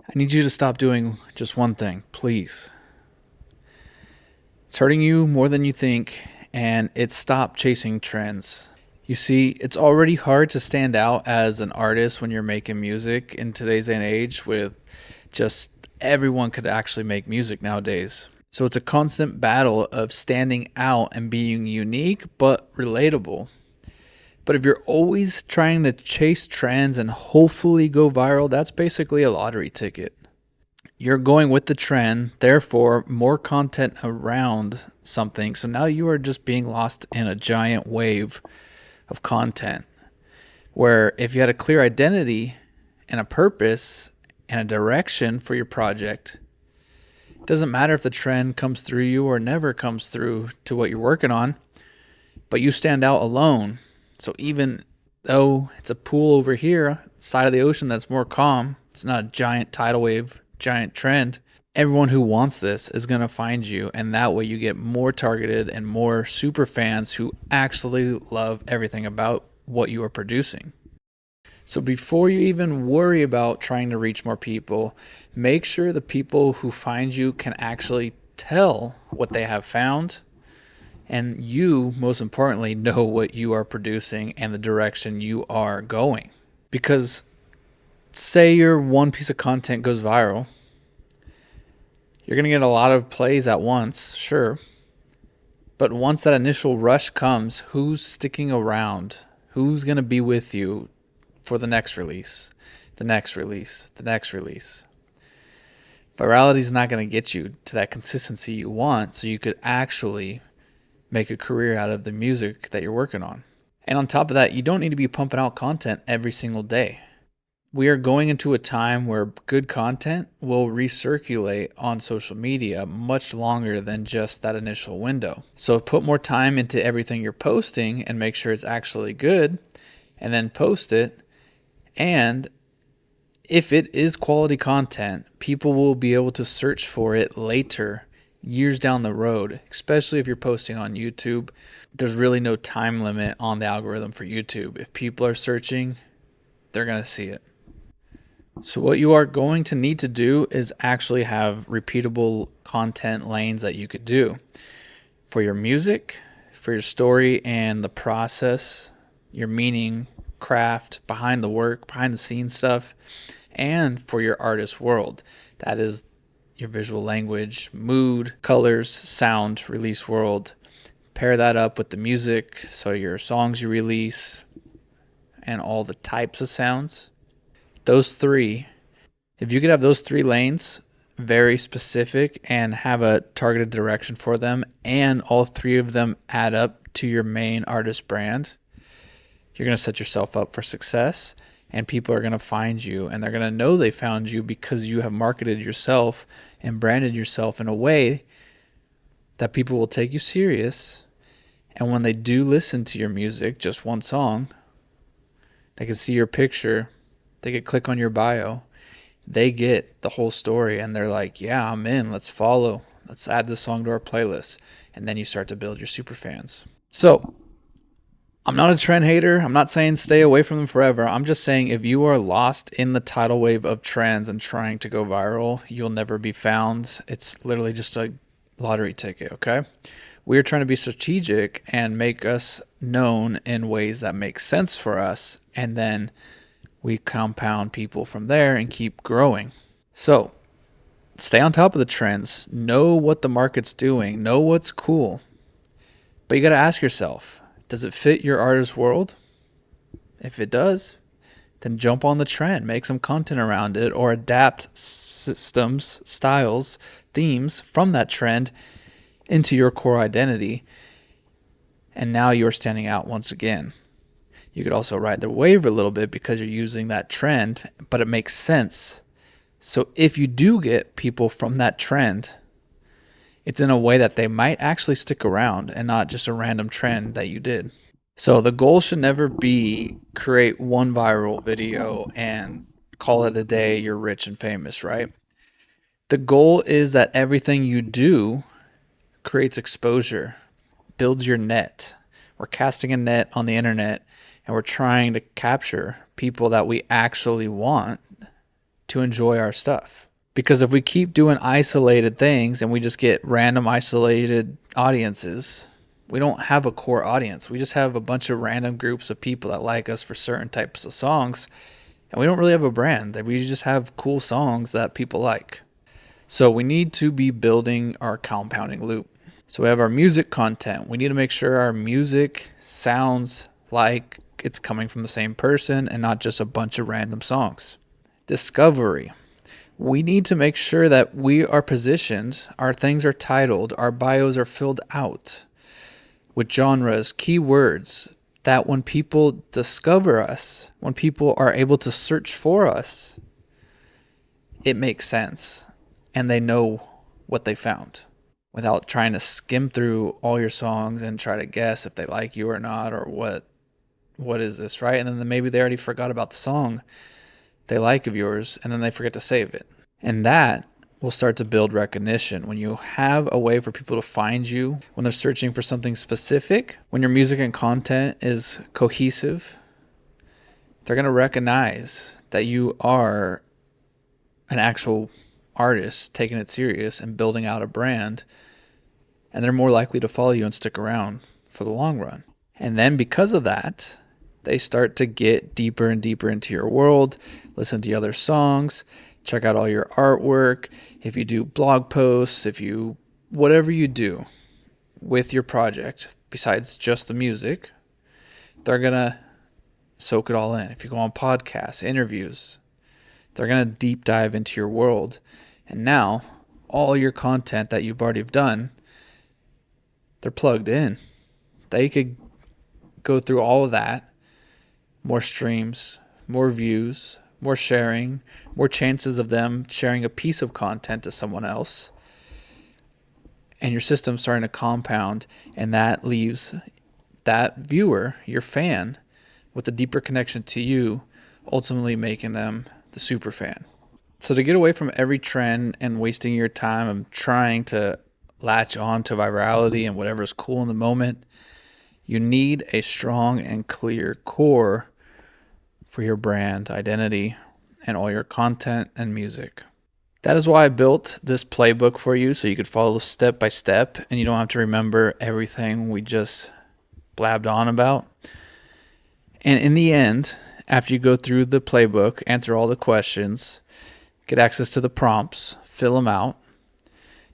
I need you to stop doing just one thing, please. It's hurting you more than you think, and it's stop chasing trends. You see, it's already hard to stand out as an artist when you're making music in today's day and age with just everyone could actually make music nowadays. So it's a constant battle of standing out and being unique but relatable. But if you're always trying to chase trends and hopefully go viral, that's basically a lottery ticket. You're going with the trend, therefore, more content around something. So now you are just being lost in a giant wave of content. Where if you had a clear identity and a purpose and a direction for your project, it doesn't matter if the trend comes through you or never comes through to what you're working on, but you stand out alone. So even though it's a pool over here, side of the ocean that's more calm, it's not a giant tidal wave, giant trend. Everyone who wants this is going to find you, and that way you get more targeted and more super fans who actually love everything about what you are producing. So before you even worry about trying to reach more people, make sure the people who find you can actually tell what they have found, and you, most importantly, know what you are producing and the direction you are going. Because say your one piece of content goes viral, you're going to get a lot of plays at once, sure. But once that initial rush comes, who's sticking around? Who's going to be with you for the next release, the next release, the next release? Virality is not going to get you to that consistency you want, so you could actually make a career out of the music that you're working on. And on top of that, you don't need to be pumping out content every single day. We are going into a time where good content will recirculate on social media much longer than just that initial window. So put more time into everything you're posting and make sure it's actually good, and then post it. And if it is quality content, people will be able to search for it later, years down the road, especially if you're posting on YouTube. There's really no time limit on the algorithm for YouTube. If people are searching, they're going to see it. So what you are going to need to do is actually have repeatable content lanes that you could do for your music, for your story and the process, your meaning, craft, behind the work, behind the scenes stuff, and for your artist world. That is your visual language, mood, colors, sound, release world. Pair that up with the music, so your songs you release and all the types of sounds. Those three, if you could have those three lanes very specific and have a targeted direction for them, and all three of them add up to your main artist brand, you're going to set yourself up for success, and people are going to find you, and they're going to know they found you because you have marketed yourself and branded yourself in a way that people will take you serious. And when they do listen to your music, just one song, they can see your picture, they could click on your bio, they get the whole story, and they're like, yeah, I'm in, let's follow, let's add this song to our playlist. And then you start to build your super fans. So I'm not a trend hater. I'm not saying stay away from them forever. I'm just saying if you are lost in the tidal wave of trends and trying to go viral, you'll never be found. It's literally just a lottery ticket, okay? We're trying to be strategic and make us known in ways that make sense for us, and then we compound people from there and keep growing. So stay on top of the trends. Know what the market's doing. Know what's cool. But you got to ask yourself, does it fit your artist world? If it does, then jump on the trend. Make some content around it, or adapt systems, styles, themes from that trend into your core identity. And now you're standing out once again. You could also ride the wave a little bit because you're using that trend, but it makes sense. So if you do get people from that trend, it's in a way that they might actually stick around and not just a random trend that you did. So the goal should never be create one viral video and call it a day, you're rich and famous, right? The goal is that everything you do creates exposure, builds your net. We're casting a net on the internet, and we're trying to capture people that we actually want to enjoy our stuff. Because if we keep doing isolated things and we just get random isolated audiences, we don't have a core audience. We just have a bunch of random groups of people that like us for certain types of songs. And we don't really have a brand. We just have cool songs that people like. So we need to be building our compounding loop. So we have our music content. We need to make sure our music sounds like it's coming from the same person and not just a bunch of random songs. Discovery. We need to make sure that we are positioned, our things are titled, our bios are filled out with genres, keywords, that when people discover us, when people are able to search for us, it makes sense and they know what they found without trying to skim through all your songs and try to guess if they like you or not, or what is this, right? And then maybe they already forgot about the song they like of yours, and then they forget to save it. And that will start to build recognition. When you have a way for people to find you, when they're searching for something specific, when your music and content is cohesive, they're going to recognize that you are an actual artist taking it serious and building out a brand, and they're more likely to follow you and stick around for the long run. And then because of that, they start to get deeper and deeper into your world, listen to other songs, check out all your artwork. If you do blog posts, whatever you do with your project, besides just the music, they're going to soak it all in. If you go on podcasts, interviews, they're going to deep dive into your world. And now all your content that you've already done, they're plugged in. They could go through all of that, more streams, more views, more sharing, more chances of them sharing a piece of content to someone else. And your system's starting to compound, and that leaves that viewer, your fan, with a deeper connection to you, ultimately making them the super fan. So to get away from every trend and wasting your time of trying to latch on to virality and whatever's cool in the moment, you need a strong and clear core for your brand identity and all your content and music. That is why I built this playbook for you, so you could follow step by step and you don't have to remember everything we just blabbed on about. And in the end, after you go through the playbook, answer all the questions, get access to the prompts, fill them out,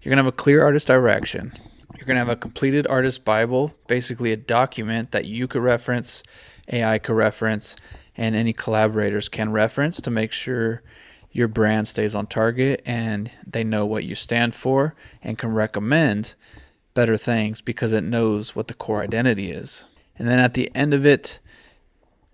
you're going to have a clear artist direction. You're going to have a completed artist Bible, basically a document that you could reference, AI could reference, and any collaborators can reference to make sure your brand stays on target and they know what you stand for and can recommend better things because it knows what the core identity is. And then at the end of it,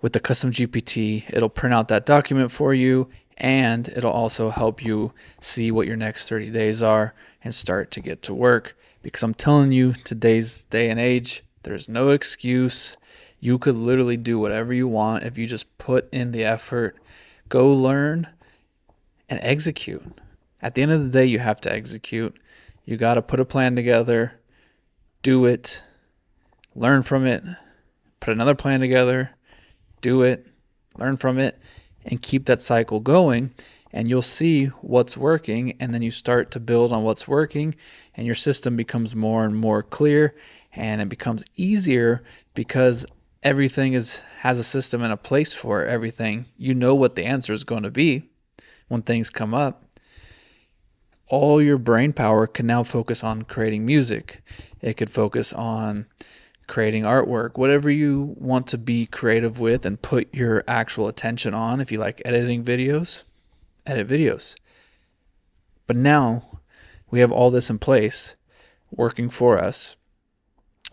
with the custom GPT, it'll print out that document for you, and it'll also help you see what your next 30 days are and start to get to work. Because I'm telling you, today's day and age, there's no excuse. You could literally do whatever you want if you just put in the effort, go learn, and execute. At the end of the day, you have to execute. You got to put a plan together, do it, learn from it, put another plan together, do it, learn from it, and keep that cycle going. And you'll see what's working, and then you start to build on what's working, and your system becomes more and more clear, and it becomes easier because everything has a system and a place for everything. You know what the answer is going to be when things come up. All your brain power can now focus on creating music. It could focus on creating artwork, whatever you want to be creative with and put your actual attention on. If you like editing videos, edit videos. But now we have all this in place working for us,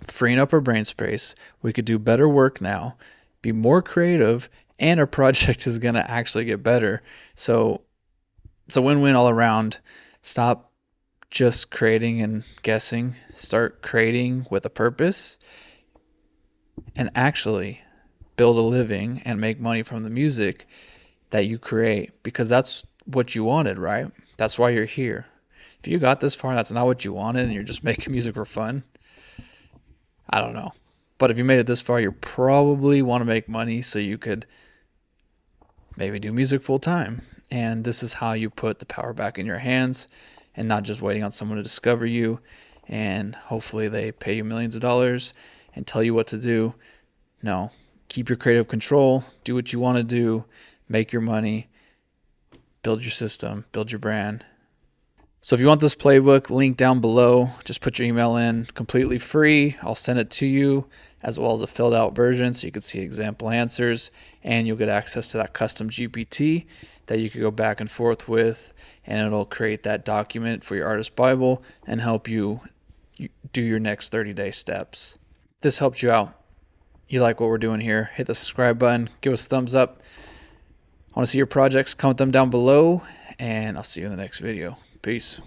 freeing up our brain space. We could do better work now, be more creative, and our project is going to actually get better. So it's a win-win all around. Stop just creating and guessing. Start creating with a purpose and actually build a living and make money from the music that you create, because that's what you wanted, right? That's why you're here. If you got this far and that's not what you wanted and you're just making music for fun, I don't know. But if you made it this far, you probably want to make money so you could maybe do music full time And this is how you put the power back in your hands and not just waiting on someone to discover you. And hopefully they pay you millions of dollars and tell you what to do. No, keep your creative control, do what you want to do, make your money, build your system, build your brand. So if you want this playbook, link down below. Just put your email in, completely free. I'll send it to you, as well as a filled out version so you can see example answers, and you'll get access to that custom GPT that you can go back and forth with, and it'll create that document for your artist Bible and help you do your next 30-day steps. If this helped you out, you like what we're doing here, hit the subscribe button, give us a thumbs up. I want to see your projects, comment them down below, and I'll see you in the next video. Peace.